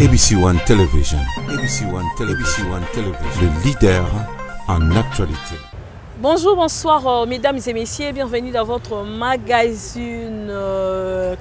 ABC One Television. ABC One Television. Le leader en actualité. Bonjour, bonsoir mesdames et messieurs, bienvenue dans votre magazine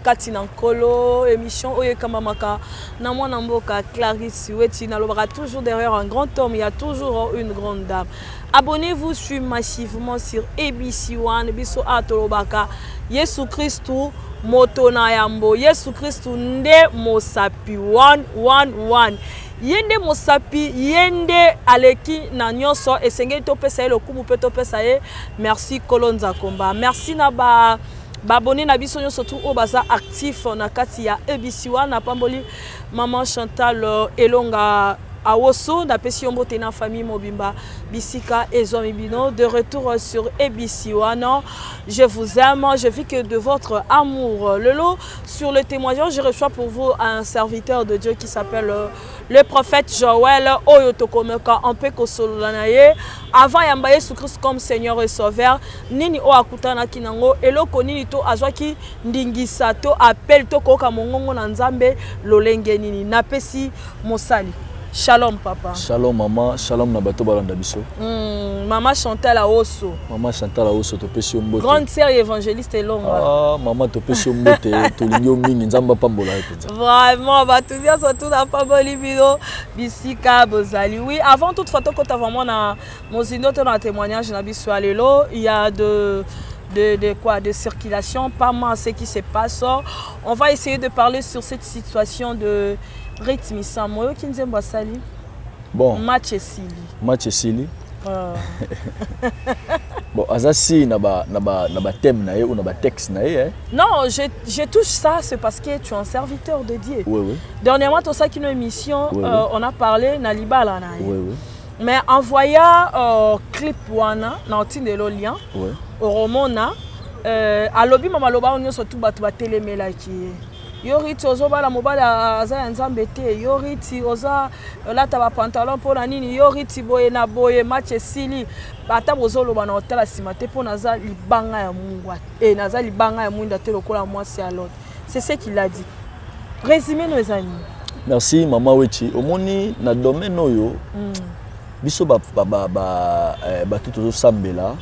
Katinankolo, émission Oye Kamamaka, Namwa Namboka, Clarisse Weti, Nalobara, toujours derrière un grand homme, il y a toujours une grande dame. Abonnez-vous massivement sur ABC One, Biso Atolobaka, Yesu Christou, Motona Yambo, Yesu Christou, Nde Mosapi, 111. Yende Mosapi, Yende Aleki na nyonso esengeli to pesa le kumu pe to pesa ye. Merci Kolonza Komba. Merci na ba abonné na biso nyonso tout o baza actif na kati ya ABC One na pamboli maman Chantal Elonga Awoso na pesi yombote na famille Mobimba Bisika et Zomibino de retour sur ABC One. Je vous aime, je vis que de votre amour. Le lot sur le témoignage, je reçois pour vous un serviteur de Dieu qui s'appelle le prophète Joël Oyotokomeka Ampeko Solanaye. Avant Yambaye sous Christ comme Seigneur et Sauveur, nini o akutana kinango eloko nini to azwaki ndingisa to appel to koka mongongo na nzambe lolenge nini napesi mosali. Shalom papa. Shalom maman, shalom na bato balanda biso. Maman Chantal Awoso. Maman Chantal Awoso to pesi mbote. Grande sœur évangéliste Elonga. Ah maman to pesi mbote to lingo mingi nzamba pambola epenza. Vraiment ba tout dire surtout na pamboli bino bisika bozali. Oui, avant toute photo quand vraiment na mozino to na témoignage na biso alelo, il y a de circulation, pas mal ce qui se passe. On va essayer de parler sur cette situation de rythme Samoyo Kinzemba Sali. Bon. Match Sili. Match Sili. Bon, azasi na ba thème na ye ou na ba texte na ye. Non, je touche ça, c'est parce que tu es un serviteur de Dieu. Oui, oui. Dernièrement, tout ça qui est une émission, oui, oui. On a parlé na libala na ye. Oui, oui. Mais en voyant clip wana na otindelo lien. Oui. Au romona alobi mama loba onyo surtout batu batelemela ki. Yoriti ozoba la mobala aza nzambe te, yoriti oza lata ba pantalon pona nini, yoriti boye na boye match sili bata bozoloba na hôtel sima te pona za libanga ya Mungu et naza libanga ya Mungu te lokola mwasi à l'autre. C'est ce qu'il a dit. Résumé nos amis. Merci maman Wechi. Omoni na domaine oyo. Biso ba tout sambela.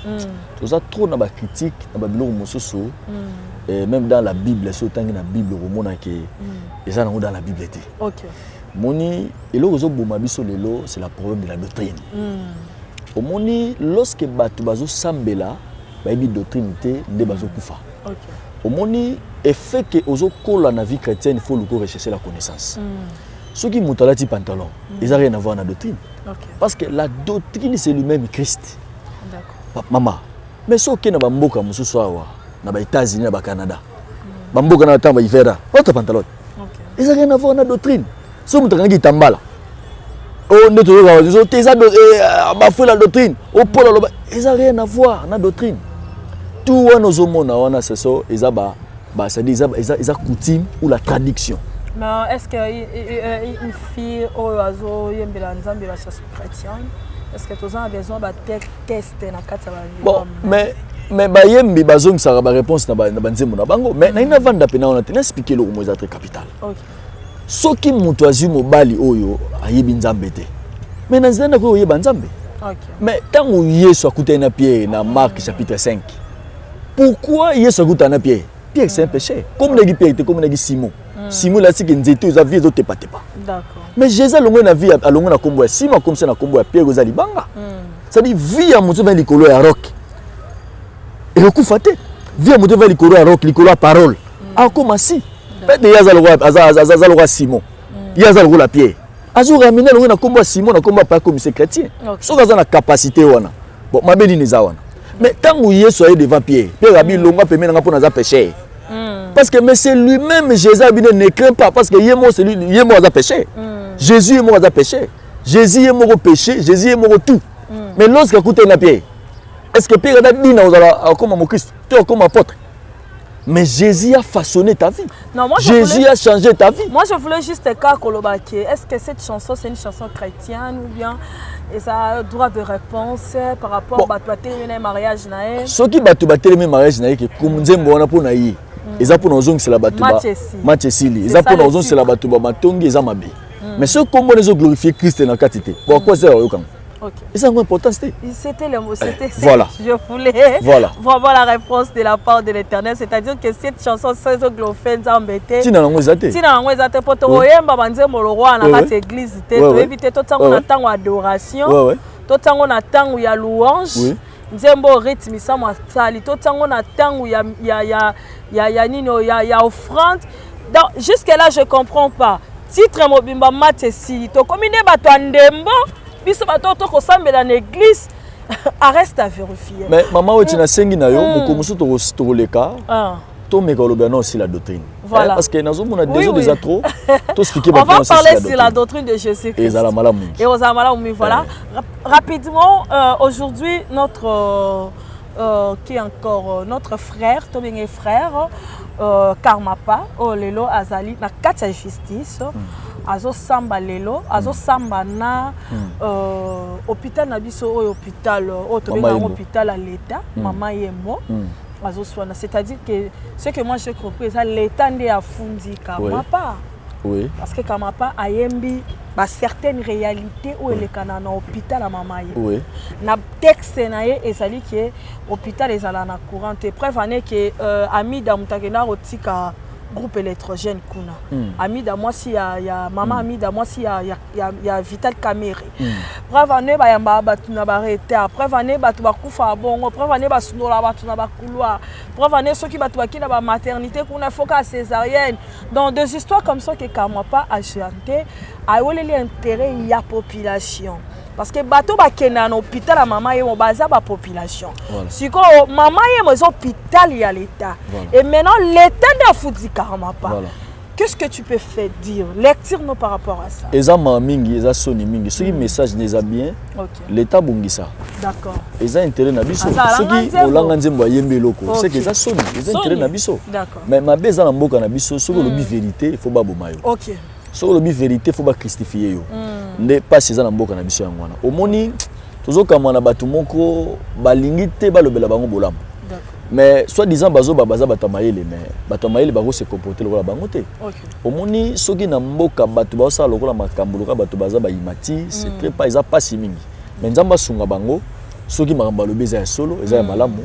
Toza trop na ba critique na ba biloko mosusu. Et même dans la Bible, c'est autant que dans la Bible, et ça dans la Bible. Ok. Moni, et le c'est le problème de la doctrine. Moni, lorsque batu bazo sambela, ba bi doctrine té de bazo kufa. Ok. Moni, effet que ozo kola na vie chrétienne, il faut le rechercher la connaissance. Ceux qui montent là ti pantalon, ils ont rien à voir avec la doctrine. Okay. Parce que la doctrine c'est lui-même Christ. D'accord. Maman, mais ce qui na ba mboka mususu awa. Na ba États-Unis na ba Canada. Bamboka na tamba ivera. Autre pantalon. OK. Ils ont rien à voir na doctrine. So mutangi tambala. Oh ne to ga zo te ça ba fou la doctrine. O polo lo ils ont rien à voir na doctrine. Tout wana ozomona wana c'est ça ezaba ba ça dit ils a coutume ou la tradition. Mais est-ce que une fille au azo yembela nzambe la chasse chrétienne? Est-ce que tu as besoin de test na kata ba? Bon, mais bayembi bazong sara ba réponse na banzemo na bango mais na ina vanda pena on a tena expliquer le moza très capital. OK. Soki mutu azu mobali oyo ayebi nzambe te. Mais na nzanda ko yeba nzambe. OK. Mais tango Yesu akuta na Pierre na Marc chapitre 5. Pourquoi Yesu akuta na Pierre? Pierre c'est un péché. Comme na Pierre était comme na Simon. Simon la siki nzeto za vie zo tepa tepa. D'accord. Mais Jésus longo na vie alongo na kombo ya Simon comme ça na kombo ya Pierre za libanga. Ça dit vie ya mutu ba likolo ya rock. Et le coup faté, vient monter vers l'icoro à rock, l'icoro à parole. Ah, comme ainsi. Peut-être qu'il y a le roi Simon. Il y a le roi la pierre. Azou ramener le roi na combo Simon, na combo pas comme c'est chrétien. Sauf qu'il a la capacité wana. Bon, ma belle n'est wana. Mais tant que Yesu est devant Pierre, Pierre a mis longa pe mena pour na péché. Parce que mais c'est lui-même Jésus ne craint pas parce que Yemo c'est lui Yemo a péché. Jésus est mort à péché. Jésus est mort au péché, Jésus est mort au tout. Mais lorsqu'il a coûté la pierre, est-ce que Pierre a dit comme mon Christ, tu es comme apôtre? Mais Jésus a façonné ta vie. Non, moi, Jésus a changé ta vie. Moi, je voulais juste Kolobake. Est-ce que cette chanson, c'est une chanson chrétienne ou bien et ça a droit de réponse par rapport à un mariage? Ce qui est un mariage, c'est que comme Nzembo on a pour naïe. Ils ont pour nous c'est la batuba. Match Sili. Ils ont pour nous c'est la batuba matongi ils ont mabé. mais ce combo les glorifier Christ dans quantité pourquoi ça yoka OK. Et c'est important c'était le mot, c'était voilà. Je voulais voilà. voir la réponse de la part de l'Éternel, c'est-à-dire que cette chanson c'est glorifier Nzambete. Tina nango ezate. Tina nango ezate poto oyemba banzembo le roi na kati église te to éviter to tango na tango adoration. To tango na tango ya louange. Nzembo rythme ça masali to tango na tango ya nino ya offrande. Donc jusque là je comprends pas. Titre mobimba matesi to combiner bato ndembo. Biso bato to kosambela na église reste à vérifier. Mais maman wetina sengi na yo mukomuso to leka. To meka lobana aussi la doctrine. Voilà. Parce que nazo mona déjà trop to expliquer on va parler sur la doctrine de Jésus-Christ. Et za la malamu. Et aux amalamu voilà. Rapidement aujourd'hui notre qui est encore notre frère, Tobengé frère Karmapa Olelo Azali na kati ya justice. Azo samba lelo azo samba na hôpital na biso hôpital hôpital à l'état maman yemo azo soana, c'est-à-dire que ce que moi j'ai compris ça l'état ndé a fundi Karmapa. Oui. Parce que Karmapa a yembi ba certaines réalités où elle est kana na hôpital à maman ye. Oui. Na texte na ye ezali que hôpital ezala na courante preuve ane que ami da mutakena otika groupe électrogène kuna Amida moi si ya maman Amida moi si ya Vital Caméré preuve année ba yamba batu na barete preuve année batu bakufa bongo preuve année basundola batu na bakulwa preuve année ceux qui batu bakina ba maternité kuna foka césarienne dans des histoires comme ça que Karmapa a chanté a oleli intérêt ya population. Parce que bateau bakena na hôpital à maman et baza ba population. Siko maman et mon hôpital y a l'état. Et maintenant l'état n'a foutu Karmapa. Qu'est-ce que tu peux faire dire lecture nous par rapport à ça? Eza mingi, eza soni mingi. Ce qui message n'est bien. L'état bungisa. D'accord. Eza intérêt na biso. Ce qui olanga nzembo yembe loko. C'est que eza soni, eza intérêt na biso. D'accord. Mais ma beza na mboka na biso, ce que le vérité, il faut ba bomayo. OK. Ce que le vérité, il faut pas christifier yo. Ne pas ces na mboka na biso ya ngwana omoni tozokama na bato moko balingi te balobela bango bolamu mais soit disant baza batamayele mais batamayele bako se comporter lokola bango te omoni soki na mboka bato basala lokola makambo lokola bato baza bayimati c'est très pas eza pasi mingi mais nzamba sunga bango soki makambo lobeza ya solo eza ya malamu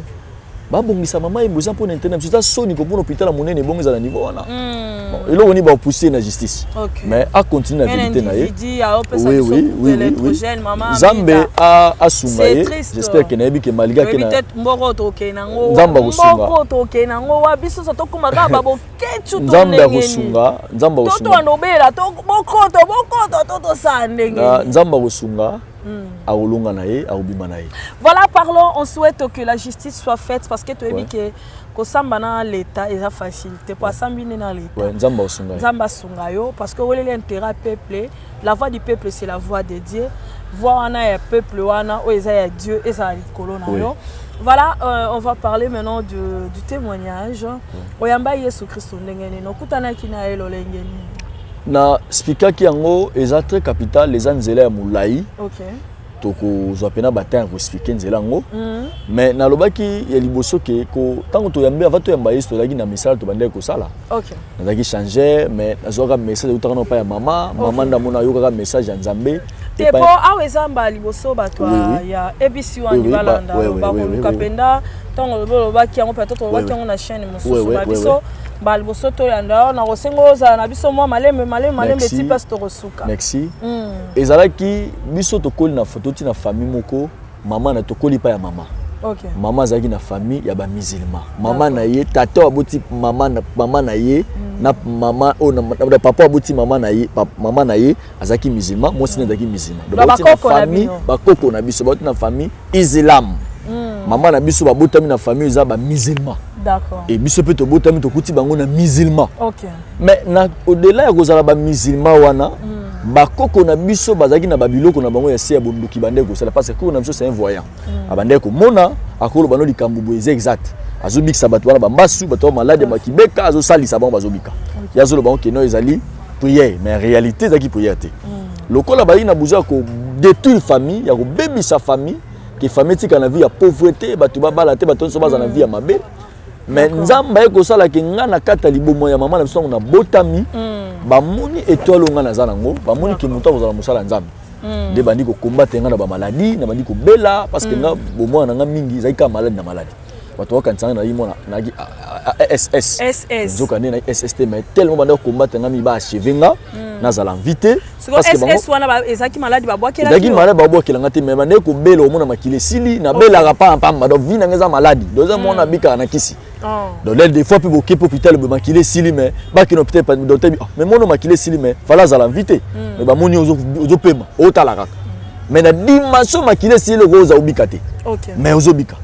babongisa mama eboza mpo na internet c'est ça soni ko pour hôpital monene bongo za na niveau wana et là on y va pousser la justice mais à continuer la vérité na ye oui Zambe a sungaye j'espère que na yebi ke malga ke na peut-être mboko to kenango Nzamba kusunga mboko to kenango wa biso so to kumaka babo kechu to Nzamba kusunga Nzamba kusunga to anobela to boko to sandenge Nzamba kusunga aolunga na ye aobima na ye. Voilà, parlons, on souhaite que la justice soit faite parce que tu as dit que kosamba na l'état est facile t'es pas sambine na l'état Nzamba sunga yo parce que l'intérêt peuple la voix du peuple c'est la voix de Dieu voix wana ya peuple wana o eza ya Dieu et ça colonna yo. Voilà, on va parler maintenant du témoignage oyamba Yesu Kristo ndengene no kutana kina elo lengeni na speaker ki yango eza très capital les anzela ya mulai. OK. Toko zopena batin ko expliquer nzela ngo mais na lobaki ya liboso ke ko tango to yambe avato yamba yesto lagi na message to bande ko sala. OK. Nazaki changer mais nazoka message utaka pa ya mama ndamona yoka message ya Nzambe te po aweza mba liboso bato ya ABC One balanda ba kapenda tango lobaki yango peut-être lobaki yango na chaîne mosusu ba biso ba liboso to yanda na kosengo za na biso mo maleme ti place to kosuka. Merci. Ezalaki biso to koli na photo ti na famille moko mama na to koli pa ya mama. OK. Mama zaki na famille ya ba musulman. Mama na ye tata aboti mama na ye na mama o na papa aboti mama na ye azaki musulman moi aussi nazaki musulman. Donc famille ba koko na biso ba na famille islam. Mama na biso ba botami na famille za ba musulman. D'accord. Et biso peut to botami to kuti bango na musulman. OK. Mais na au-delà ya kozala ba musulman wana bakoko na biso bazaki na babiloko na bango ya sia bonduki bandeko c'est parce que na biso c'est un voyant abandeko mona akolo bano likambu boyeze exact azobikisa bato wana bambasu bato malade makibeka azosalisa bango bazobika yazolo bango keno ezali prière mais en réalité ezaki prière te lokola bayi na buza ko détruire famille ya ko bebisa famille que famille tika na vie ya pauvreté bato babala te bato so baza na vie ya mabe mais nzamba ekosala ke nga na kata libomo ya mama na biso na botami bamoni étoile nga na zanango bamoni ke muta kozala musala nzambe de bandi ko combattre nga na ba maladie na bandi ko bela parce que nga bomo na nga mingi zaika malade na maladie bato wakansanga na yimo na SS nzoka ne na SST mais tellement bandi ko combattre nga mi ba achever nga na zala invité parce que SS wana ezaki maladie ba boakela ezaki maladie ba boakela nga te mais bandi ko bela o mona makile sili na bela ka pamba donc vina nga za maladie doza mona bika na kisi donc là des fois puis boké hôpital be makile sili mais ba ki no peut-être docteur mais mono makile sili mais fala zala invité mais ba moni ozo pema o talaka mais na dimension makile sili ko za ubika te mais ozo bika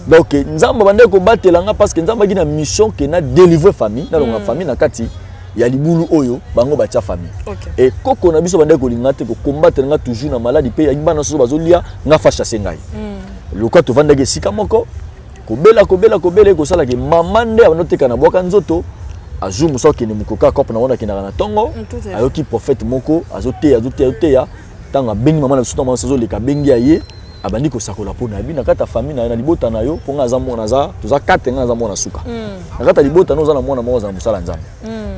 donc nzamba bande ko batelanga parce que nzamba ki na mission que na délivrer famille na longa famille na kati ya libulu oyo bango batia famille et koko na biso bande ko linga te ko combattre nga toujours na maladie pe ya bana so bazolia nga fa chasser ngai le quoi to vanda ke sika moko ko bela ko sala ke mama nde abanoteka na boka nzoto azu musoki ni mukoka kop na wona kinaka na tongo ayoki prophète moko azoteya tanga bengi mama na biso mama sazo leka bengi aye abandi ko sakola pona bi na kata famille na libota na yo ponga za mona za toza kate nga za mona suka na kata libota no za na mona mo za musala nzambe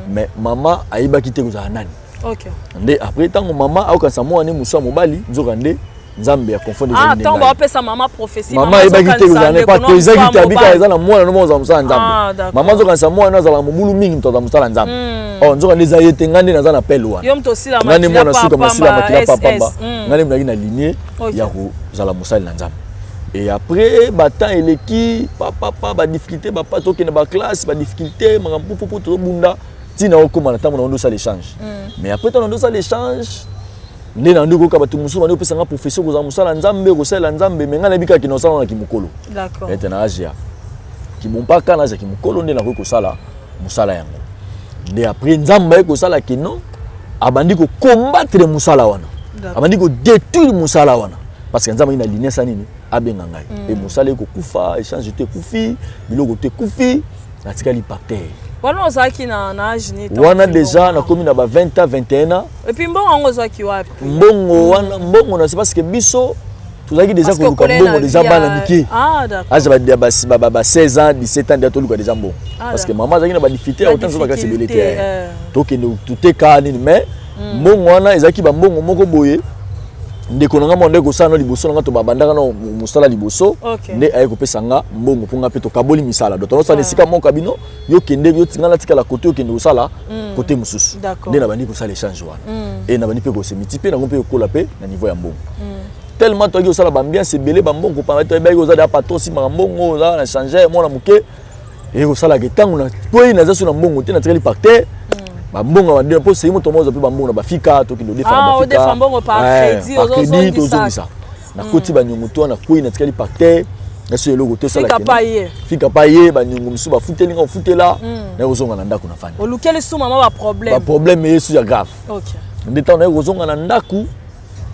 mais mama ayiba kite ko za nani nde après tango mama au kansa mo ani musa mobali nzoka nde nzambe ya confondre nzambe tango ba pesa mama prophétie mama ayiba kite ko za ne pas que ezaki tabika eza na mona no mo za musala nzambe mama nzoka kansa mo ani za la mobulu mingi mtoza musala nzambe nzoka nde za yete ngande na za na pelwa yo mtosila ngane mona suka masila makila papa ngane mnaki na lignée ya ko zala musala nzambe et après batan eleki papa ba difficulté ba pas toke na ba classe ba difficulté makampu popo to bunda tina okoma na tamu na ndo ça l'échange mais après ton ndo ça l'échange nde na ndo ko batu musu bano pesa nga professeur ko za musala nzambe ko sala nzambe menga na bika kino sala na kimukolo d'accord et na asia kibumpaka na za kimukolo nde na ko sala musala yango nde après nzambe ko sala kino abandi ko combattre musala wana abandi ko détruire musala wana parce que nzambe ina lignée ça nini abenga ngai et musala ko kufa échange te kufi biloko te kufi na tikali par terre wana ozaki na âge ni wana déjà na komi na ba 20 ans 21 ans et puis mbongo ngo ozaki wapi mbongo wana mbongo na c'est parce que biso tozaki déjà ko luka mbongo déjà bana miki aza ba 16 ans 17 ans déjà luka déjà mbongo parce que maman azaki na ba difficulté autant so baka sebelete tokende tuteka nini mais mbongo wana ezaki ba mbongo moko boye ndeko nanga monde ko sana liboso nanga to babandaka na musala liboso nde aye ko pesa nga mbongo ponga pe to kaboli misala do to so nesika moko bino yo kende yo tingala tika la côté yo kende usala côté mususu nde na bandi ko sala échange wana et na bandi pe ko se multiplier na ngompe ko la pe na niveau ya mbongo tellement to yo sala bambiance belé bambongo pa to ba yo za da pato si mbongo za na changer mo na muke et ko sala ke tangu na toi na za so na mbongo te na tikali par terre bambonga wande po sey moto mozo pe bambonga bafika to kindo defa bafika bambonga par crédit ozongisa na koti banyungu to na kuina tikali par terre na so eloko te sala fika paye banyungu misu bafuteli nga ofutela na ozonga na ndako na fani olukeli su mama ba problème yesu ya grave ndeta na ozonga na ndako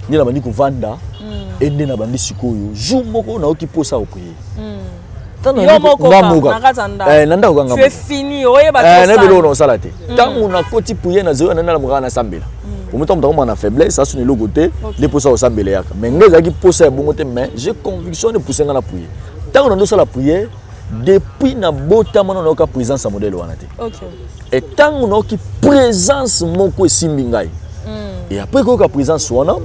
ni na bandi kovanda ende na bandi sikoyo jour moko na okiposa o prier yo moko nanda ko ngamba tu es fini oye ba to na belo no sala te tangu na koti puye na zero na na mugana sambela omuto mutako na faiblesse ça suni logo te les posa o sambela yaka mais ngeza ki posa ya bongo te mais j'ai conviction de pousser nga na prier tangu na ndo sala prier depuis na bota mona na ka présence modèle wana te et tangu na ki présence moko esimbi ngai et après ko ka présence wana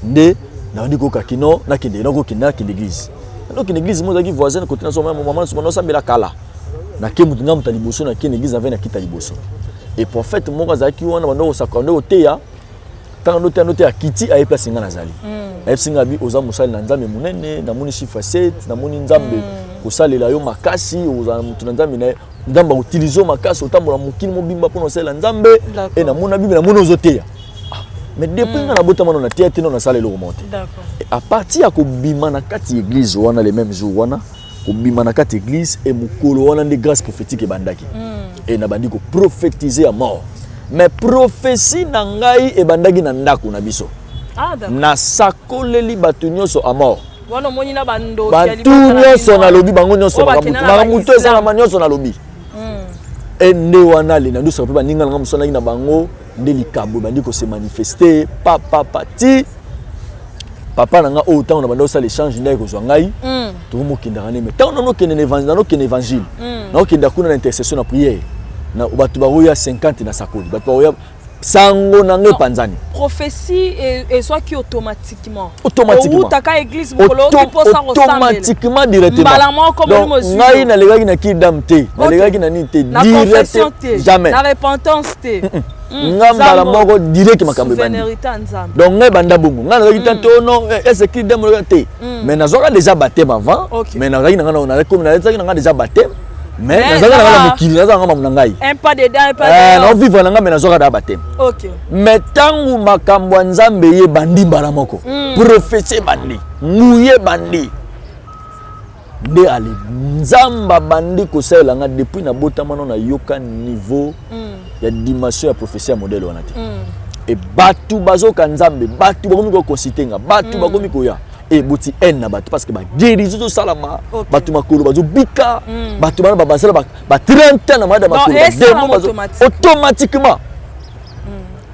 nde na ndiko ka kino na kinde na ko kinda l'église donc une église moi qui voisine côté na so maman so na sambela kala na ke mutu ngam taliboso na ke église avec na kita liboso et prophète moko azaki wana bando sakando oteya tango note ya kiti aye place ngana zali singa bi oza musali na nzambe munene na moni chiffre 7 na moni nzambe kosalela yo makasi oza mutu na nzambe na ndamba utiliser makasi otambola mukili mobimba pour nosela nzambe et na mona bible na mona ozoteya mais depuis nga na bota mona tete no na sala le remonter d'accord à partir ya ko bima na kati église wana les mêmes jours wana ko bima na kati église et mukolo wana de grâce prophétique bandaki et na bandi ko prophétiser à mort mais prophétie na ngai e bandaki na ndako na biso na sakoleli batu nyonso à mort wana moni na bando batu nyonso na lobi bango nyonso bakamuto eza na nyonso na lobi et nde wana le na ndo sa pe baninga nga musona na bango nde likabo bandi ko se manifester papa pati papa nanga autant na bando ça l'échange ndai ko zwa ngai tout mo kinda ngane mais tant non ken évangile non kinda kuna na intercession na prière na batu ba roya 50 na sakoli batu ba roya sango na nge panzani prophétie et soit qui automatiquement ou taka église bokolo qui peut ça automatiquement directement malamment comme nous mesure ngai na legaki na kidam te na legaki na ni te direct jamais na repentance te ngamba moko direct makambo bandi donc ngai banda bongo ngai na legaki tante non est-ce que kidam te mais nazoka déjà baptême avant mais na legaki na ngana na comme na legaki na ngana déjà baptême mais nazaka na mokili nazaka ngamba munangai un pas dedans un pas dedans non vivre na ngamba nazoka da baptême OK mais tangu makambo nzambe ye bandi mbala moko prophétie bandi muye bandi nde ali nzamba bandi ko sala nga depuis na botamano na yoka niveau ya dimension ya prophétie ya modèle wana te et batu bazoka nzambe batu bakomi ko konsitenga batu bakomi ko ya et boti en na batu parce que ba guérison to salama batu makolo bazo bika batu bana babasala ba 30 ans na mada makolo automatiquement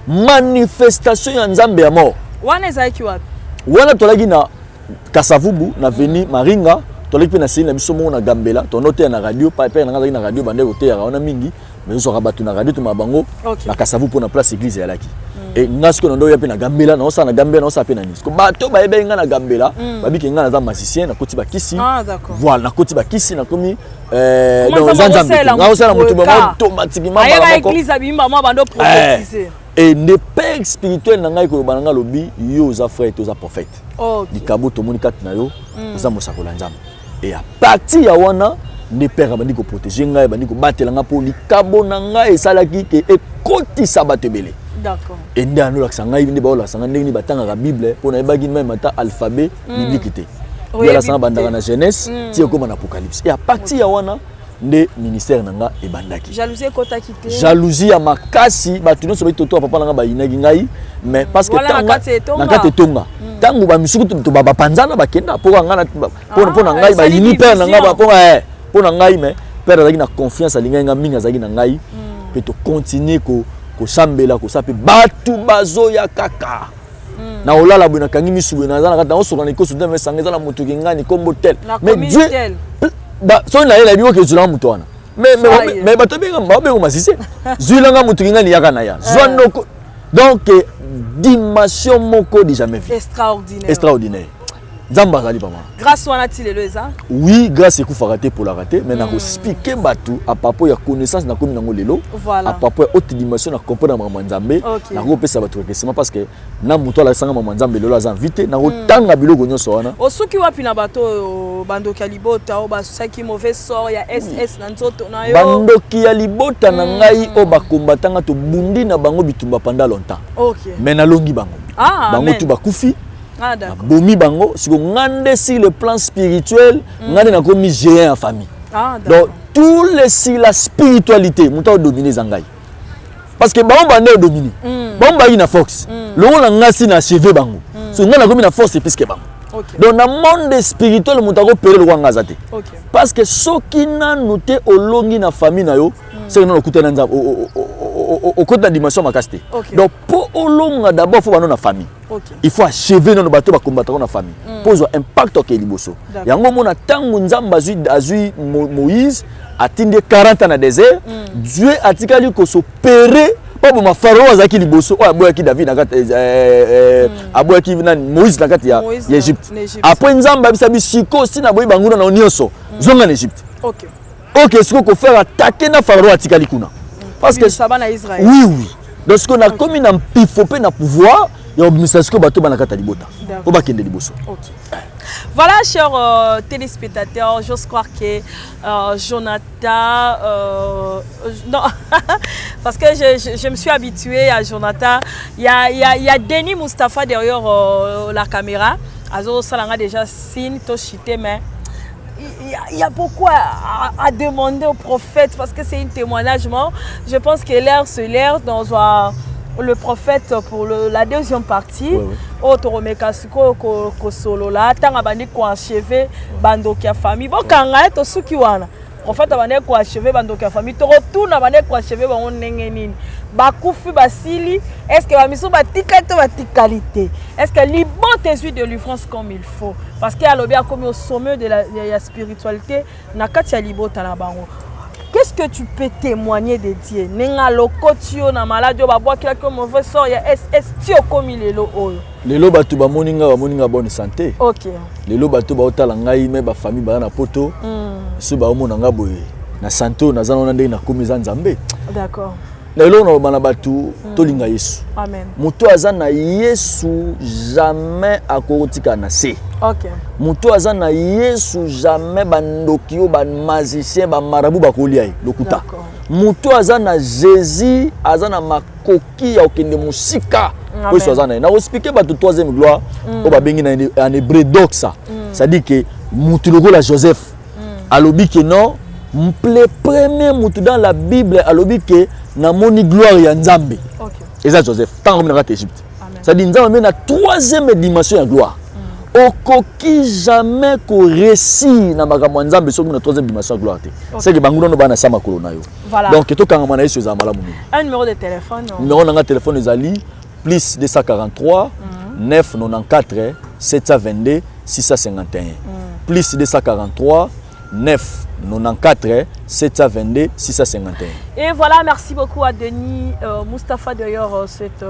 manifestation ya nzambe ya mort wana ezaki wapi wana tolaki na Kasavubu na veni Maringa tolaki pe na sini na biso mo na Gambela to noter na radio pa na ngazaki na radio bande kote ya wana mingi mais so rabatu na radio to mabango na Kasavubu pour na place église ya laki et ngasko ndo ya pe na Gambela na osa na Gambela na osa pe na Nice ko bato ba ebe nga na Gambela babiki nga na za musicien na koti ba kisi voilà na koti ba kisi na komi dans zanzambe nga osa na mutu ba automatiquement ba la église abimba mo bando prophétiser et ne père spirituel na ngai ko bananga lobi yo za frère to za prophète di kabo to moni kat na yo za mosakola nzambe et à partir ya wana ne père bandi ko protéger ngai bandi ko batela nga po li kabo na ngai salaki ke ekoti sabatebele d'accord et ndano la sanga ibindi ba la sanga ndeni batanga la bible po na ebagi même mata alphabet biblique te ya la sanga bandanga na Genèse ti ko na apocalypse et à partir ya wana nde ministère nanga ebandaki jalousie kota kité jalousie ya makasi batu nyonso bitoto papa nanga bayinaki ngai mais parce que nakate tonga tangu ba misuku to ba panzana bakenda po ngana po na ngai bayini père nanga ba po na ngai mais père azaki na confiance alinga nga minga azaki na ngai pe to continuer ko sambela ko sape batu bazo ya kaka na olala buna kangi misubu na zana kata osoka na ikosu de mesanga na mutu kingani kombo tel mais Dieu ba so na yela biwo ke zula mutu wana mais bato benga mbabe ko masise zula nga mutu kingani yaka na ya zwano donc dimension moko de jamais vu extraordinaire Zamba zali pas moi. Grâce wana ti lelo eza? Oui, grâce ekufa raté pour la rater, mais na ko expliquer batu à propos ya connaissance na komi nango lelo. Voilà. À propos ya haute dimension na comprendre maman Nzambe, na ko pesa batu question parce que na muto la sanga maman Nzambe lelo aza invité na ko tanga biloko nyonso wana. Osuki wapi na bato bandoki ya libota o basaki mauvais sort ya SS na nzoto na yo. Bandoki ya libota na ngai o bakombatanga to bundi na bango bitumba pendant longtemps. OK. Mais na longi bango. Bango tu bakufi. Ah d'accord. Bomi bango, si on ngande sur le plan spirituel, ngande na komi gérer en famille. Ah d'accord. Donc tous les si la spiritualité, muta dominer zangai. Parce que bango bande dominer. Bango ba ina force. Longo na ngasi na cheve bango. So ngana komi na force puisque bango. Okay. Donc dans le monde spirituel muta ko pere lo ngazate. OK. Parce que soki na noté olongi na famille na yo, c'est non okutana nza au côté de la dimension makasté. Donc pour olonga d'abord faut bano na famille. Il faut achever dans bateau ba combattre na famille. Pose un impact ke liboso. Yango mona tangu nzamba azui Moïse atinde 40 ans na désert, Dieu a tikali ko s'opérer pas pour ma pharaon azaki liboso o aboyaki David na kati aboyaki Moïse na kati ya Égypte. Après nzamba bisa bisiko si na boyi banguna na onyoso zonga na Égypte. OK. OK, ce qu'on peut faire attaquer na pharaon atikali kuna. Parce que ça va na Israël. Oui oui. Donc ce qu'on a comme un pifopé na pouvoir, il y a un que bateau banakata libota. Au bakende liboso. OK. Voilà, chers téléspectateurs, j'ose croire que Jonathan, non, parce que je me suis habituée à Jonathan. Il y a Denis Mustapha derrière la caméra. Azo Salanga déjà signe to chité mais il y a beaucoup à demander au prophète parce que c'est un témoignage. Je pense que l'air se l'air dans le prophète pour la deuxième partie. Autoromeka siko ko solo la tanga bandi ko achever bandoki ya famille. Bon kanga to suki wana. Prophète abane ko achever bandoki ya famille. To retourne abane ko achever bango ndenge nini. bakufi basili, est-ce que bamiso batikate batikalité, est-ce que liban tes de l'ouvrance comme il faut, parce qu'il y a l'objet comme au sommet de la spiritualité na kati ya libota na bango. Qu'est-ce que tu peux témoigner de Dieu? Nenga lokotio na malade ba boa kila ko mauvais sort ya tio comme lelo oyo. Lelo batu ba moninga bonne santé. OK. Lelo batu ba otala ngai me ba famille ba na poto. So ba omona nga boye na santé na zana ndenge na komiza nzambe. D'accord. Lelo na bana batu tolinga Yesu. Amen. Muto azana Yesu jamais akotika na se. OK. Muto azana Yesu jamais bandokio ban magicien ba marabu bakolia lokuta. Muto azana Jésus azana makoki ya okende musika. Oyo azana na expliquer ba troisième gloire o ba bengi en hébreu doxa. Ça dit que mutu lokola Joseph alobi que non, premier mutu dans la Bible alobi que na moni gloire ya Nzambe. OK. Et ça Joseph tant comme na Égypte. Ça dit Nzambe na troisième dimension ya gloire. Okoki jamais ko réussi na makambo Nzambe sur na troisième dimension ya gloire. C'est que bangulo no bana sama kolona yo. Donc to kanga mana yesu za malamu. Un numéro de téléphone. Numéro na téléphone ezali plus 243 994 722 651. Plus 243 994 722 651. Et voilà, merci beaucoup à Denis Mustapha derrière cette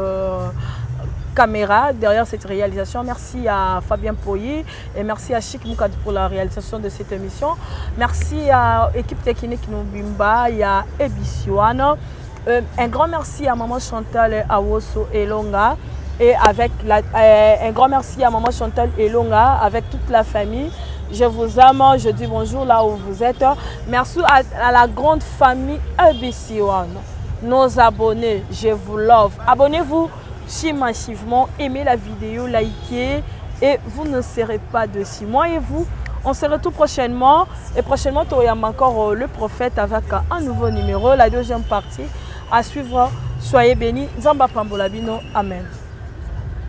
caméra, derrière cette réalisation. Merci à Fabien Poyi et merci à Chic Moukad pour la réalisation de cette émission. Merci à l'équipe technique Nubimba, il y a Ebisiwana. Un grand merci à Maman Chantal Awoso Elonga et avec un grand merci à Maman Chantal Elonga avec toute la famille. Je vous aime, je dis bonjour là où vous êtes. Merci à la grande famille ABC One. Nos abonnés, je vous love. Abonnez-vous si massivement, aimez la vidéo, likez et vous ne serez pas dessus. Moi et vous, on se retrouve prochainement. Et prochainement, il y a encore le prophète avec un nouveau numéro, la deuxième partie à suivre. Soyez bénis. Zamba Pambolabino. Amen.